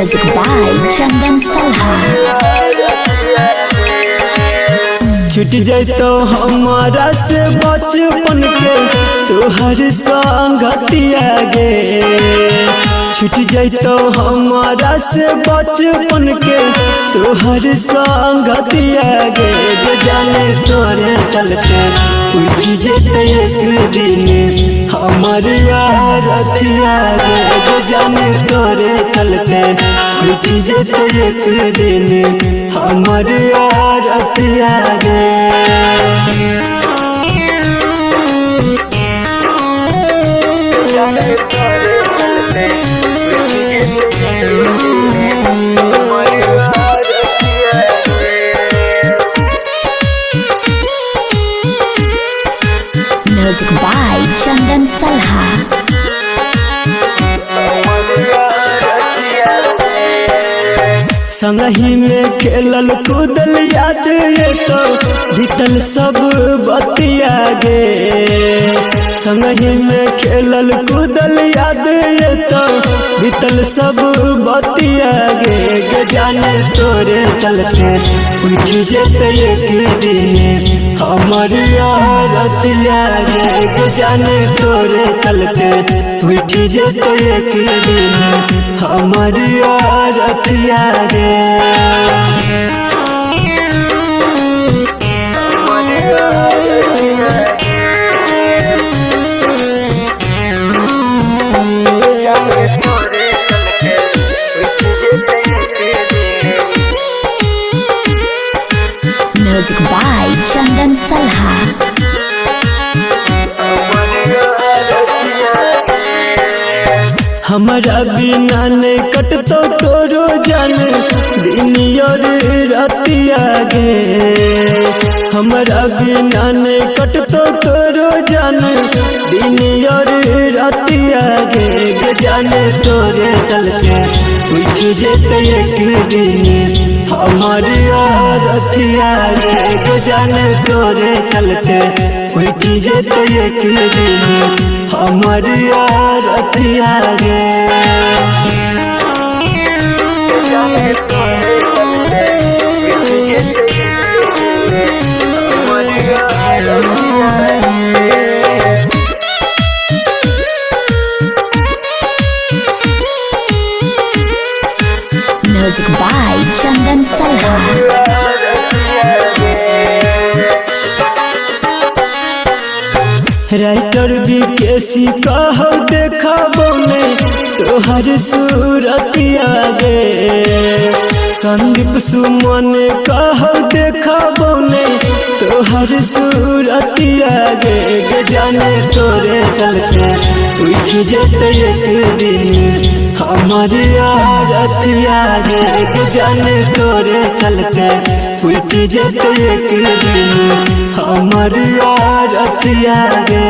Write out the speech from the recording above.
Music by Chandan Salha। छूट जातो हमारा से बचपन के तोहर संगतिया गे। छूट जातो हमारा से बचपन के तोहर संगतिया गे। जाने तोरे चलते उठ जेते एक दिन हमर रतिया गे। जाने तोरे चलते उठ जेते एक दिन हमर रतिया गे। Music by Chandan Salha। संगही में खेलल कूदल याद ये तो बीतल सब बतिया गे। संगही में खेलल कूदल याद ये तो बीतल सब बतिया गे। जाने तोरे चलते उठ जेते एक दिन हमर रतिया गे। जाने तोरे चलते उठ जेते एक दिन हमर रतिया गे। Music by Chandan Salha। हमारा बिना नहीं कटतो तोरो जान दिन और रतिया गे। हमारा बिना नहीं कटतो तोरो जान दिन और रतिया गे। जाने तोरे चलते उठ जेते एक दिन हमर रतिया गे। जाने तोरे चलते उठ जेते एक दिन हमर रतिया गे। Music by Chandan Salha। Writer विकेसी कहो देखबो में तोहर सूरतिया गे। संदीप सुमन कहो देखबो में तोहर सूरतिया गे। जाने तोरे चलते उठ जेते एक दिन हमर रतिया गे। जाने तोरे चलते उठ जेते एक दिन हमर रतिया गे।